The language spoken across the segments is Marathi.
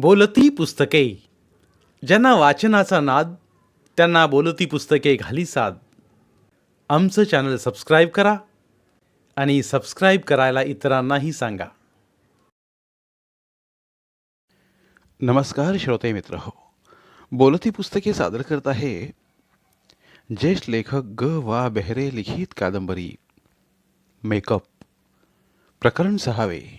बोलती पुस्तके. ज्यांना वाचनाचा नाद, त्यांना बोलती पुस्तके घाली साद. आमचं चॅनल सबस्क्राईब करा आणि सबस्क्राईब करायला इतरांनाही सांगा. नमस्कार श्रोते मित्र हो. बोलती पुस्तके सादर करत आहे ज्येष्ठ लेखक वा बेहरे लिखित कादंबरी मेकअप, प्रकरण 6.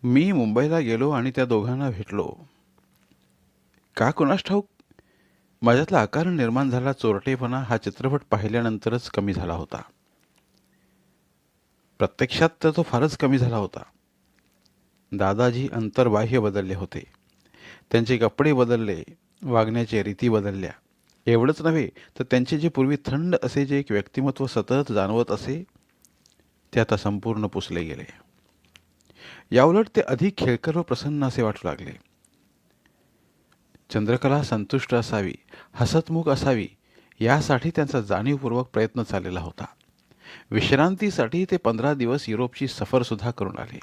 मी मुंबईला गेलो आणि त्या दोघांना भेटलो. का कुणास ठाऊक, माझ्यातला अकारण निर्माण झाला चोरटेपणा हा चित्रपट पाहिल्यानंतरच कमी झाला होता. प्रत्यक्षात तर तो फारच कमी झाला होता. दादाजी अंतर्बाह्य बदलले होते. त्यांचे कपडे बदलले, वागण्याच्या रीती बदलल्या. एवढंच नव्हे तर त्यांचे जे पूर्वी थंड असे जे एक व्यक्तिमत्व सतत जाणवत असे, ते आता संपूर्ण पुसले गेले. याउलट ते अधिक खेळकर व प्रसन्न असे वाटू लागले. चंद्रकला संतुष्ट असावी, हसतमुख असावी, यासाठी त्यांचा जाणीवपूर्वक प्रयत्न चाललेला होता. विश्रांतीसाठी ते 15 दिवस युरोपची सफरसुद्धा करून आले.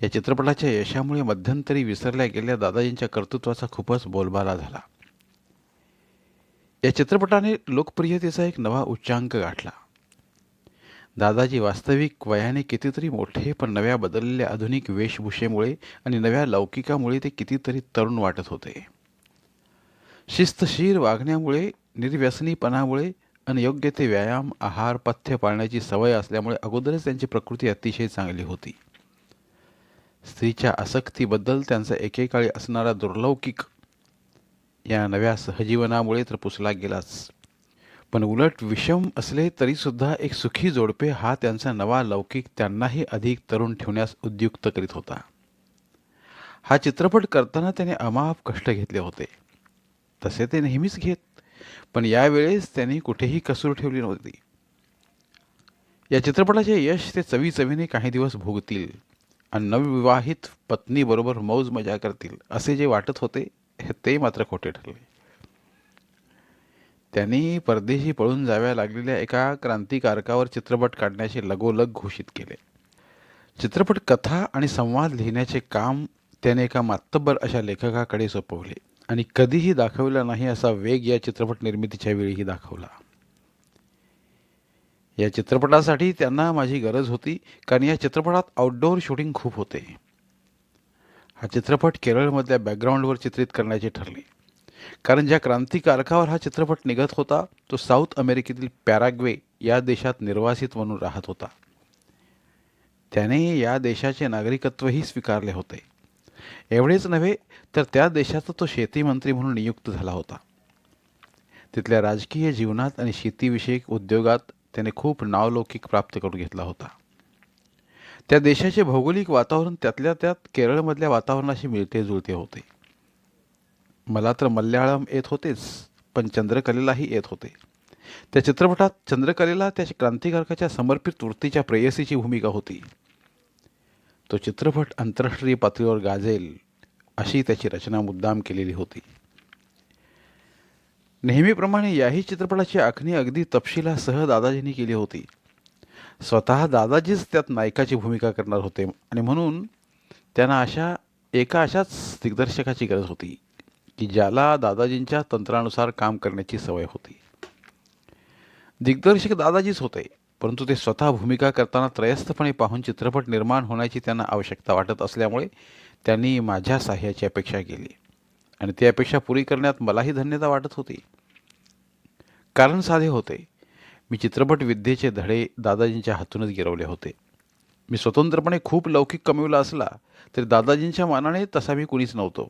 या चित्रपटाच्या यशामुळे मध्यंतरी विसरल्या गेलेल्या दादाजींच्या कर्तृत्वाचा खूपच बोलबाला झाला. या चित्रपटाने लोकप्रियतेचा एक नवा उच्चांक गाठला. दादाजी वास्तविक वयाने कितीतरी मोठे, पण नव्या बदललेल्या आधुनिक वेशभूषेमुळे आणि नव्या लौकिकामुळे ते कितीतरी तरुण वाटत होते. शिस्तशीर वागण्यामुळे, निर्व्यसनीपणामुळे आणि योग्य ते व्यायाम, आहार, पथ्य पाळण्याची सवय असल्यामुळे अगोदरच त्यांची प्रकृती अतिशय चांगली होती. स्त्रीच्या आसक्तीबद्दल त्यांचा एकेकाळी असणारा दुर्लौकिक या नव्या सहजीवनामुळे तर पुसला गेलाच, पण उलट विषम असले तरीसुद्धा एक सुखी जोडपे हा त्यांचा नवा लौकिक त्यांनाही अधिक तरुण ठेवण्यास उद्युक्त करीत होता. हा चित्रपट करताना त्याने अमाप कष्ट घेतले होते. तसे ते नेहमीच घेत, पण यावेळेस त्यांनी कुठेही कसूर ठेवली नव्हती. या चित्रपटाचे यश ते चवीचवीने काही दिवस भोगतील आणि नवविवाहित पत्नीबरोबर मौज मजा करतील असे जे वाटत होते, ते मात्र खोटे ठरले. त्यांनी परदेशी पळून जाव्या लागलेल्या एका क्रांतिकारकावर चित्रपट काढण्याचे लगोलग घोषित केले. चित्रपट कथा आणि संवाद लिहिण्याचे काम त्याने एका मातब्बर अशा लेखकाकडे सोपवले आणि कधीही दाखवला नाही असा वेग या चित्रपट निर्मितीच्या वेळीही दाखवला. या चित्रपटासाठी त्यांना माझी गरज होती, कारण या चित्रपटात आउटडोअर शूटिंग खूप होते. हा चित्रपट केरळमधल्या बॅकग्राऊंडवर चित्रित करण्याचे ठरले, कारण ज्या क्रांतिकारकावर हा चित्रपट निघत होता तो साऊथ अमेरिकेतील पॅराग्वे या देशात निर्वासित म्हणून राहत होता. त्याने या देशाचे नागरिकत्वही स्वीकारले होते. एवढेच नव्हे तर त्या देशाचा तो शेतीमंत्री म्हणून नियुक्त झाला होता. तिथल्या राजकीय जीवनात आणि शेतीविषयक उद्योगात त्याने खूप नावलौकिक प्राप्त करून घेतला होता. त्या देशाचे भौगोलिक वातावरण त्यातल्या त्यात केरळमधल्या वातावरणाशी मिळते जुळते होते. मला तर मल्याळम येत होतेच, पण चंद्रकलेलाही येत होते. त्या चित्रपटात चंद्रकलेला त्याच्या क्रांतिकारकाच्या समर्पित वृत्तीच्या प्रेयसीची भूमिका होती. तो चित्रपट आंतरराष्ट्रीय पातळीवर गाजेल अशी त्याची रचना मुद्दाम केलेली होती. नेहमीप्रमाणे याही चित्रपटाची आखणी अगदी तपशिलासह दादाजींनी केली होती. स्वतः दादाजीच त्यात नायकाची भूमिका करणार होते आणि म्हणून त्यांना अशाच दिग्दर्शकाची गरज होती की ज्याला दादाजींच्या तंत्रानुसार काम करण्याची सवय होती. दिग्दर्शक दादाजीच होते, परंतु ते स्वतः भूमिका करताना त्रयस्थपणे पाहून चित्रपट निर्माण होण्याची त्यांना आवश्यकता वाटत असल्यामुळे त्यांनी माझ्या साह्याची अपेक्षा केली आणि ती अपेक्षा पुरी करण्यात मलाही धन्यता वाटत होती. कारण साधे होते. मी चित्रपट विद्येचे धडे दादाजींच्या हातूनच गिरवले होते. मी स्वतंत्रपणे खूप लौकिक कमविला असला तरी दादाजींच्या मानाने तसा मी कुणीच नव्हतो.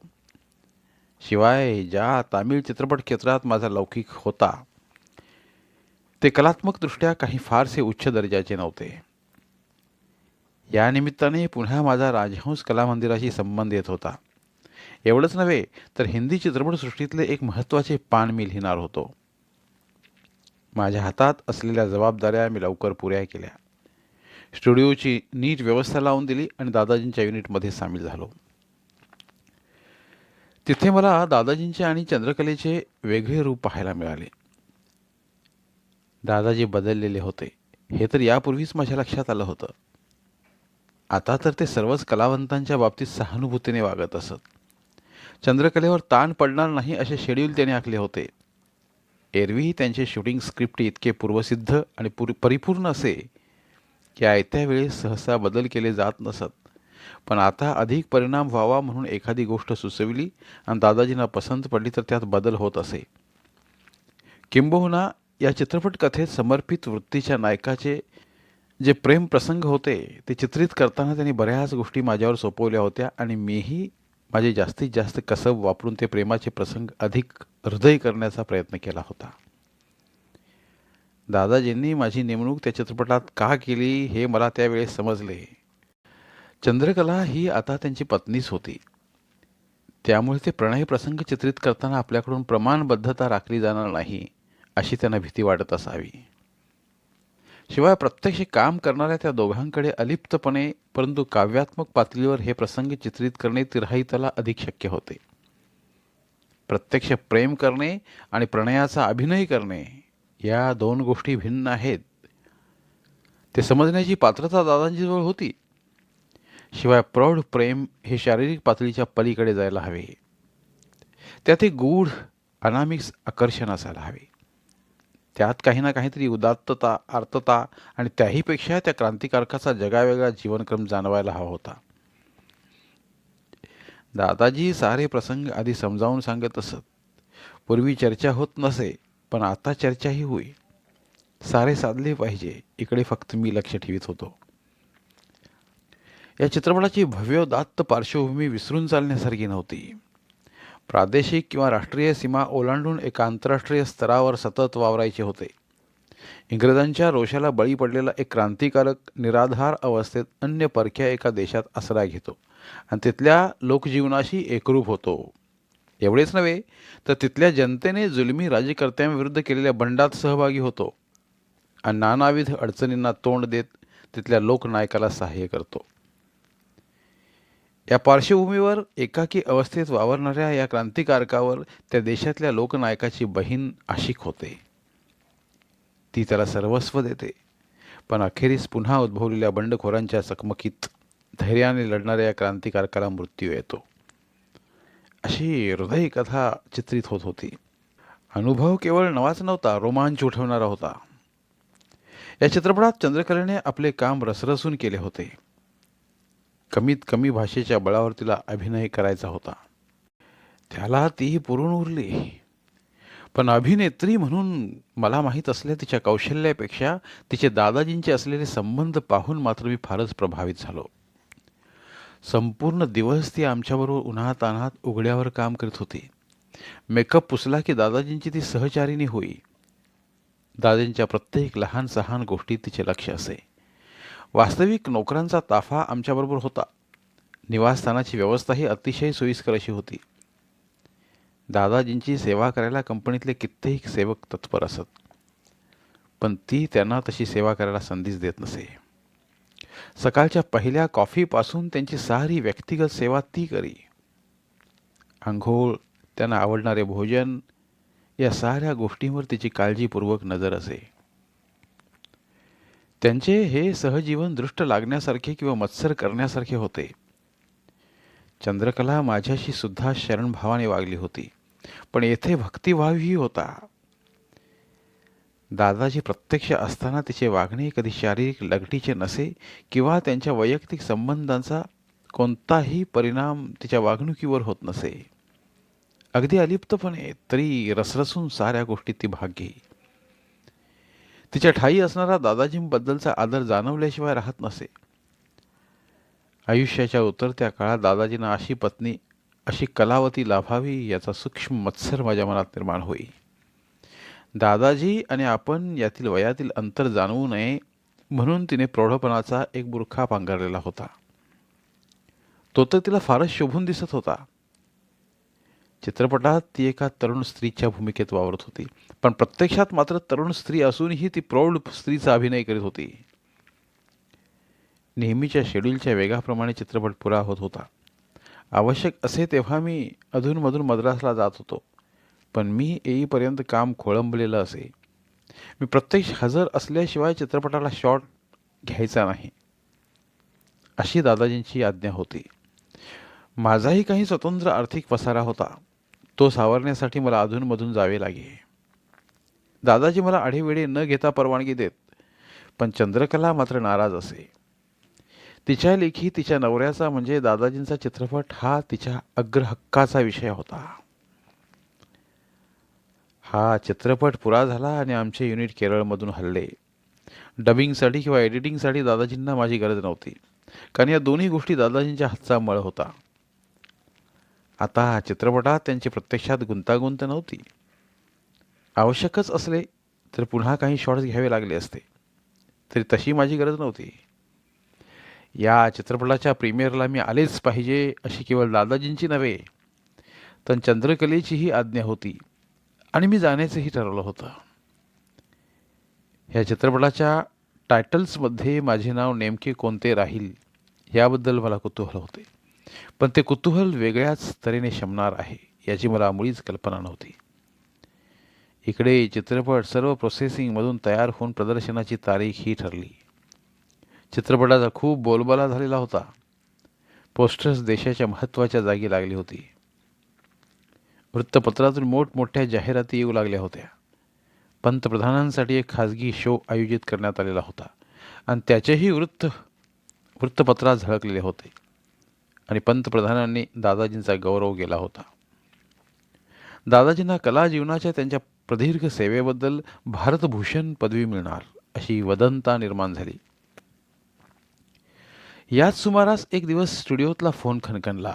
शिवाय ज्या तामिळ चित्रपट क्षेत्रात माझा लौकिक होता ते कलात्मकदृष्ट्या काही फारसे उच्च दर्जाचे नव्हते. या निमित्ताने पुन्हा माझा राजहंस कलामंदिराशी संबंध येत होता. एवढंच नव्हे तर हिंदी चित्रपटसृष्टीतले एक महत्त्वाचे पान मी लिहिणार होतो. माझ्या हातात असलेल्या जबाबदाऱ्या मी लवकर पुऱ्या केल्या. स्टुडिओची नीट व्यवस्था लावून दिली आणि दादाजींच्या युनिटमध्ये सामील झालो. तिथे मला दादाजींचे आणि चंद्रकलेचे वेगळे रूप पाहायला मिळाले. दादाजी बदललेले होते हे तर यापूर्वीच माझ्या लक्षात आलं होतं. आता तर ते सर्वच कलावंतांच्या बाबतीत सहानुभूतीने वागत असत. चंद्रकलेवर ताण पडणार नाही असे शेड्यूल त्याने आखले होते. एरवी त्यांचे शूटिंग स्क्रिप्ट इतके पूर्वसिद्ध आणि परिपूर्ण असे की आयत्या वेळी सहसा बदल केले जात नसत. पण आता अधिक परिणाम व्हावा म्हणून एखादी गोष्ट सुचविली आणि दादाजींना पसंत पडली तर त्यात बदल होत असे. किंबहुना या चित्रपट कथेत समर्पित वृत्तीच्या नायकाचे जे प्रेम प्रसंग होते ते चित्रित करताना त्यांनी बऱ्याच गोष्टी माझ्यावर सोपवल्या होत्या आणि मीही माझे जास्तीत जास्त कसब वापरून ते प्रेमाचे प्रसंग अधिक हृदय करण्याचा प्रयत्न केला होता. दादाजींनी माझी नेमणूक त्या चित्रपटात का केली हे मला त्यावेळेस समजले. चंद्रकला ही आता त्यांची पत्नीच होती. त्यामुळे ते प्रणय प्रसंग चित्रित करताना आपल्याकडून प्रमाणबद्धता राखली जाणार नाही अशी त्यांना भीती वाटत असावी. शिवाय प्रत्यक्ष काम करणाऱ्या त्या दोघांकडे अलिप्तपणे परंतु काव्यात्मक पातळीवर हे प्रसंग चित्रित करणे तिराहिताला अधिक शक्य होते. प्रत्यक्ष प्रेम करणे आणि प्रणयाचा अभिनय करणे या दोन गोष्टी भिन्न आहेत. ते समजण्याची पात्रता दादांजीजवळ होती. शिवाय प्रौढ प्रेम हे शारीरिक पातळीच्या पलीकडे जायला हवे. त्यात एक गूढ अनामिक आकर्षण असायला हवे. त्यात काही ना काहीतरी उदात्तता, आर्तता आणि त्याहीपेक्षा त्या क्रांतिकारकाचा जगावेगळा जीवनक्रम जाणवायला हवा होता. दादाजी सारे प्रसंग आधी समजावून सांगत असत. पूर्वी चर्चा होत नसे, पण आता चर्चाही होई. सारे साधले पाहिजे इकडे फक्त मी लक्ष ठेवीत होतो. या चित्रपटाची भव्योदात्त पार्श्वभूमी विसरून चालण्यासारखी नव्हती. प्रादेशिक किंवा राष्ट्रीय सीमा ओलांडून एका आंतरराष्ट्रीय स्तरावर सतत वावरायचे होते. इंग्रजांच्या रोषाला बळी पडलेला एक क्रांतिकारक निराधार अवस्थेत अन्य परक्या एका देशात आसरा घेतो आणि तिथल्या लोकजीवनाशी एकरूप होतो. एवढेच नव्हे तर तिथल्या जनतेने जुलमी राज्यकर्त्यांविरुद्ध केलेल्या बंडात सहभागी होतो आणि नानाविध अडचणींना तोंड देत तिथल्या लोकनायकाला सहाय्य करतो. या पार्श्वभूमीवर एकाकी अवस्थेत वावरणाऱ्या या क्रांतिकारकावर त्या देशातल्या लोकनायकाची बहीण आशिक होते. ती त्याला सर्वस्व देते, पण अखेरीस पुन्हा उद्भवलेल्या बंडखोरांच्या चकमकीत धैर्याने लढणाऱ्या या क्रांतिकारकाला मृत्यू येतो. अशी हृदयकथा चित्रित होत होती. अनुभव केवळ नवाच नव्हता, रोमांच उठवणारा होता. या चित्रपटात चंद्रकलेने आपले काम रसरसून केले होते. कमीत कमी भाषेच्या बळावर तिला अभिनय करायचा होता. त्याला ती पुरून उरली. पण अभिनेत्री म्हणून मला माहीत असलेल्या तिच्या कौशल्यापेक्षा तिचे दादाजींचे असलेले संबंध पाहून मात्र मी फारच प्रभावित झालो. संपूर्ण दिवस ती आमच्याबरोबर उन्हातान्हात उघड्यावर काम करीत होती. मेकअप पुसला की दादाजींची ती सहचारिणी होई. दादाजींच्या प्रत्येक लहान सहान गोष्टीत तिचे लक्ष असे. वास्तविक नोकरांचा ताफा आमच्याबरोबर होता. निवासस्थानाची व्यवस्थाही अतिशय सोयीस्कर अशी होती. दादाजींची सेवा करायला कंपनीतले कित्येक सेवक तत्पर असत, पण ती त्यांना तशी सेवा करायला संधीच देत नसे. सकाळच्या पहिल्या कॉफीपासून त्यांची सारी व्यक्तिगत सेवा ती करी. आंघोळ, त्यांना आवडणारे भोजन या साऱ्या गोष्टींवर तिची काळजीपूर्वक नजर असे. त्यांचे हे सहजीवन दृष्ट लागण्यासारखे किंवा मत्सर करण्यासारखे होते. चंद्रकला माझ्याशी सुद्धा शरणभावाने वागली होती, पण येथे भक्तिभावही होता. दादाजी प्रत्यक्ष असताना तिचे वागणे कधी शारीरिक लगटीचे नसे किंवा त्यांच्या वैयक्तिक संबंधांचा कोणताही परिणाम तिच्या वागणुकीवर होत नसे. अगदी अलिप्तपणे तरी रसरसून साऱ्या गोष्टीत ती भाग घेई. तिच्या ठायी असणारा दादाजींबद्दलचा आदर जाणवल्याशिवाय राहत नसे. आयुष्याच्या उतरत्या काळात दादाजींना अशी पत्नी, अशी कलावती लाभावी याचा सूक्ष्म मत्सर माझ्या मनात निर्माण होई. दादाजी आणि आपण यातील वयातील अंतर जाणवू नये म्हणून तिने प्रौढपणाचा एक बुरखा पांघरलेला होता. तो तर तिला फारच शोभून दिसत होता. चित्रपटात ती एका तरुण स्त्रीच्या भूमिकेत वावरत होती, पण प्रत्यक्षात मात्र तरुण स्त्री असूनही ती प्रौढ स्त्रीचा अभिनय करीत होती. नेहमीच्या शेड्यूलच्या वेगाप्रमाणे चित्रपट पुरा होत होता. आवश्यक असे तेव्हा मी अधूनमधून मद्रासला जात होतो, पण मी येईपर्यंत काम खोळंबलेलं असे. मी प्रत्यक्ष हजर असल्याशिवाय चित्रपटाला शॉट घ्यायचा नाही अशी दादाजींची आज्ञा होती. माझाही काही स्वतंत्र आर्थिक पसारा होता. तो सावरण्यासाठी मला अधूनमधून जावे लागे. दादाजी मला आढेवेढे न घेता परवानगी देत, पण चंद्रकला मात्र नाराज असे. तिच्या लेखी तिच्या नवऱ्याचा म्हणजे दादाजींचा चित्रपट हा तिच्या अग्रहक्काचा विषय होता. हा चित्रपट पुरा झाला आणि आमचे युनिट केरळमधून हलले. डबिंगसाठी किंवा एडिटिंगसाठी दादाजींना माझी गरज नव्हती, कारण या दोन्ही गोष्टी दादाजींच्या हातचा मळ होता. आता चित्रपटात त्यांची प्रत्यक्षात गुंतागुंत नव्हती. आवश्यकच असले तर पुन्हा काही शॉट्स घ्यावे लागले असते, तरी तशी माझी गरज नव्हती. या चित्रपटाच्या प्रीमियरला मी आलेच पाहिजे अशी केवळ दादाजींची नव्हे, तर चंद्रकलेचीही आज्ञा होती आणि मी जाण्याचंही ठरवलं होतं. ह्या चित्रपटाच्या टायटल्समध्ये माझे नाव नेमके कोणते राहील याबद्दल मला कुतूहल होते, पण ते कुतूहल वेगळ्याच तऱ्हेने शमणार आहे याची मला मुळीच कल्पना नव्हती. इकडे चित्रपट सर्व प्रोसेसिंगमधून तयार होऊन प्रदर्शनाची तारीख ही ठरली. चित्रपटाचा खूप बोलबाला झालेला होता. पोस्टर्स देशाच्या महत्त्वाच्या जागी लागली होती. वृत्तपत्रातून मोठमोठ्या जाहिराती येऊ लागल्या होत्या. पंतप्रधानांसाठी एक खाजगी शो आयोजित करण्यात आलेला होता आणि त्याचेही वृत्तपत्रात झळकलेले होते आणि पंतप्रधानांनी दादाजींचा गौरव केला होता. दादाजींना कला जीवनाच्या त्यांच्या प्रदीर्घ सेवेबद्दल भारतभूषण पदवी मिळणार अशी वदंता निर्माण झाली. याच सुमारास एक दिवस स्टुडिओतला फोन खणखणला.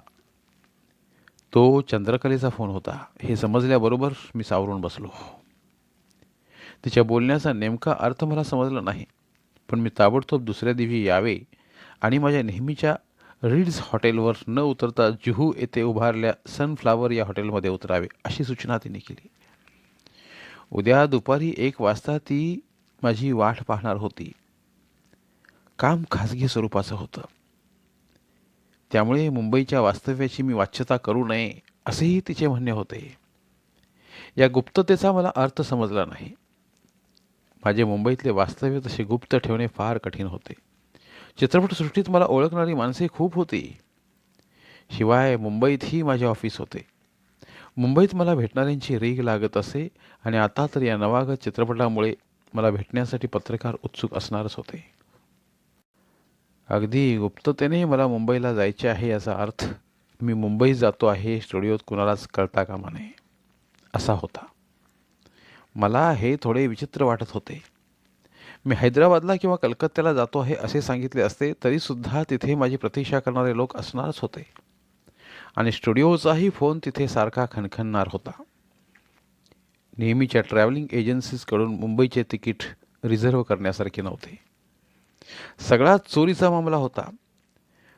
तो चंद्रकलेचा फोन होता हे समजल्याबरोबर मी सावरून बसलो. तिच्या बोलण्याचा नेमका अर्थ मला समजला नाही, पण मी ताबडतोब दुसऱ्या दिवशी यावे आणि माझ्या नेहमीच्या रीड्स हॉटेलवर न उतरता जुहू येथे उभारल्या सनफ्लावर या हॉटेलमध्ये उतरावे अशी सूचना तिने केली. उद्या दुपारी 1 वाजता ती माझी वाट पाहणार होती. काम खाजगी स्वरूपाचं होतं, त्यामुळे मुंबईच्या वास्तव्याची मी वाच्यता करू नये असेही तिचे म्हणणे होते. या गुप्ततेचा मला अर्थ समजला नाही. माझे मुंबईतले वास्तव्य तसे गुप्त ठेवणे फार कठीण होते. चित्रपटसृष्टीत मला ओळखणारी माणसे खूप होती. शिवाय मुंबईतही माझे ऑफिस होते. मुंबईत मला भेटणाऱ्यांची रीघ लागत असे आणि आता तर या नवागत चित्रपटामुळे मला भेटण्यासाठी पत्रकार उत्सुक असणारच होते. अगदी गुप्ततेने मला मुंबईला जायचे आहे याचा अर्थ मी मुंबईत जातो आहे स्टुडिओत कुणालाच कळता कामा नये असा होता. मला हे थोडे विचित्र वाटत होते. मी हैदराबादला किंवा कलकत्त्याला जातो आहे असे सांगितले असते तरीसुद्धा तिथे माझी प्रतीक्षा करणारे लोक असणारच होते आणि स्टुडिओचाही फोन तिथे सारखा खणखणणार होता. नेहमीच्या ट्रॅव्हलिंग एजन्सीजकडून मुंबईचे तिकीट रिझर्व्ह करण्यासारखे नव्हते. सगळा चोरीचा मामला होता.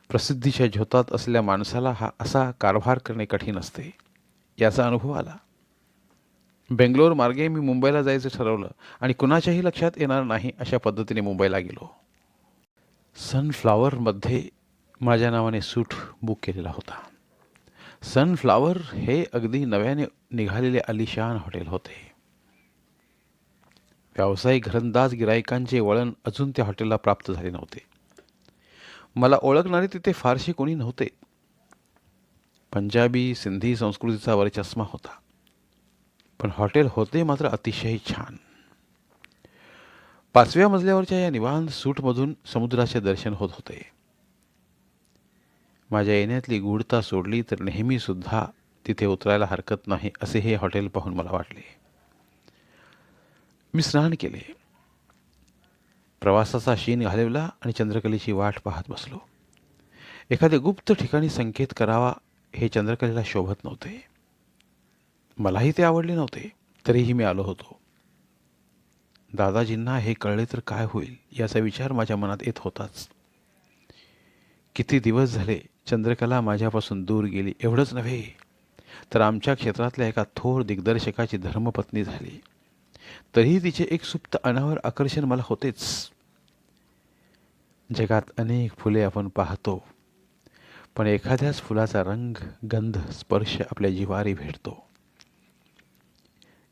प्रसिद्धीच्या झोतात असलेल्या माणसाला हा असा कारभार करणे कठीण असते याचा अनुभव आला. बेंगलोर मार्गे मी मुंबईला जायचं ठरवलं आणि कुणाच्याही लक्षात येणार नाही अशा पद्धतीने मुंबईला गेलो. सनफ्लावरमध्ये माझ्या नावाने सूट बुक केलेला होता. सनफ्लावर हे अगदी नव्याने निघालेले आलिशान हॉटेल होते. व्यावसायिक घरंदाज गिरायकांचे वळण अजून त्या हॉटेलला प्राप्त झाले नव्हते. मला ओळखणारे तिथे फारसे कोणी नव्हते. पंजाबी सिंधी संस्कृतीचा वरचष्मा होता, पण हॉटेल होते मात्र अतिशय छान. 5व्या मजल्यावरच्या या निवांत सूटमधून समुद्राचे दर्शन होत होते. माझ्या येण्यातली गूढता सोडली तर नेहमीसुद्धा तिथे उतरायला हरकत नाही असे हे हॉटेल पाहून मला वाटले. मी स्नान केले, प्रवासाचा शीन घालवला आणि चंद्रकलेची वाट पाहत बसलो. एखाद्या गुप्त ठिकाणी संकेत करावा हे चंद्रकलेला शोभत नव्हते. मलाही ते आवडले नव्हते, तरीही मी आलो होतो. दादाजींना हे कळले तर काय होईल याचा विचार माझ्या मनात येत होताच. किती दिवस झाले चंद्रकला माझ्यापासून दूर गेली. एवढंच नव्हे तर आमच्या क्षेत्रातल्या एका थोर दिग्दर्शकाची धर्मपत्नी झाली. तरीही तिचे एक सुप्त अनावर आकर्षण मला होतेच. जगात अनेक फुले आपण पाहतो, पण एखाद्याच फुलाचा रंग, गंध, स्पर्श आपल्या जिव्हारी भेटतो.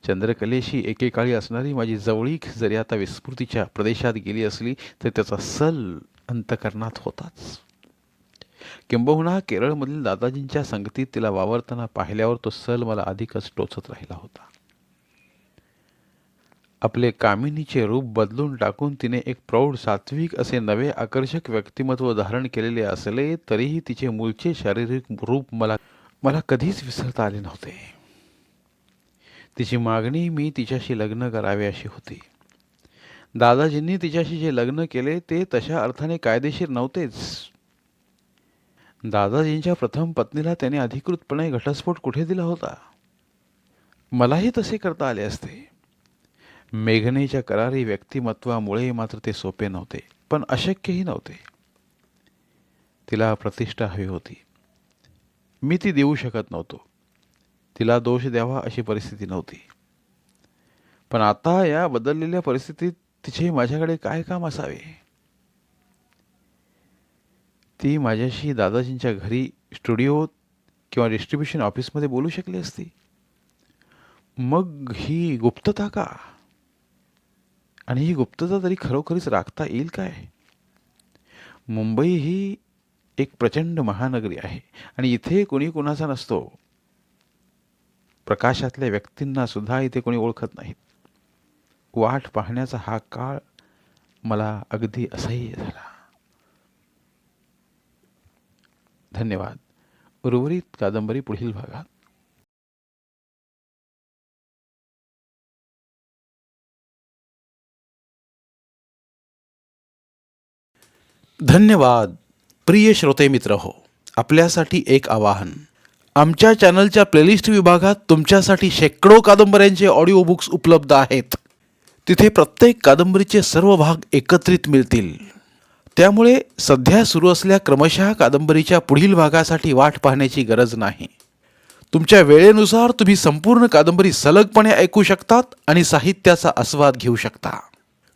चंद्रकलेशी एकेकाळी असणारी माझी जवळीक जरी आता विस्मृतीच्या प्रदेशात गेली असली तर त्याचा सल अंतःकरणात होताच. किंबहुना केरळमधील दादाजींच्या संगतीत तिला वावरताना पाहिल्यावर तो सल मला अधिकच टोचत राहिला होता. आपले कामिनीचे रूप बदलून टाकून तिने एक प्रौढ सात्विक असे नवे आकर्षक व्यक्तिमत्व धारण केलेले असले तरीही तिचे मूळचे शारीरिक रूप मला कधीच विसरता आले नव्हते. तिची मागणी मी तिच्याशी लग्न करावे अशी होती. दादाजींनी तिच्याशी जे लग्न केले ते तशा अर्थाने कायदेशीर नव्हतेच. दादाजींच्या प्रथम पत्नीला त्याने अधिकृतपणे घटस्फोट कुठे दिला होता? मलाही तसे करता आले असते. मेघनेच्या करारी व्यक्तिमत्वामुळे मात्र ते सोपे नव्हते, पण अशक्यही नव्हते. तिला प्रतिष्ठा हवी होती. मी ती देऊ शकत नव्हतो. तिला दोष द्यावा अशी परिस्थिती नव्हती. पण आता या बदललेल्या परिस्थितीत तिचे माझ्याकडे काय काम असावे? ती माझ्याशी दादाजींच्या घरी, स्टुडिओत किंवा डिस्ट्रीब्युशन ऑफिसमध्ये बोलू शकली असती. मग ही गुप्तता का? आणि ही गुप्तता तरी खरोखरीच राखता येईल काय? मुंबई ही एक प्रचंड महानगरी आहे आणि इथे कोणी कोणाचा नसतो. प्रकाशातल्या व्यक्तींना सुद्धा इथे कोणी ओळखत नाहीत. वाट पाहण्याचा हा काळ मला अगदी असह्य झाला. धन्यवाद. उर्वरित कादंबरी पुढील भागात. धन्यवाद. प्रिय श्रोते मित्र हो, आपल्यासाठी एक आवाहन. आमच्या चॅनलच्या प्लेलिस्ट विभागात तुमच्यासाठी शेकडो कादंबऱ्यांचे ऑडिओ बुक्स उपलब्ध आहेत. तिथे प्रत्येक कादंबरीचे सर्व भाग एकत्रित मिळतील. त्यामुळे सध्या सुरू असलेल्या क्रमशः कादंबरीच्या पुढील भागासाठी वाट पाहण्याची गरज नाही. तुमच्या वेळेनुसार तुम्ही संपूर्ण कादंबरी सलगपणे ऐकू शकतात आणि साहित्याचा आस्वाद घेऊ शकता.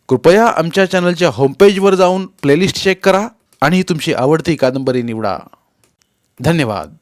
कृपया आमच्या चॅनलच्या होमपेजवर जाऊन प्लेलिस्ट चेक करा आणि तुमची आवडती कादंबरी निवडा. धन्यवाद.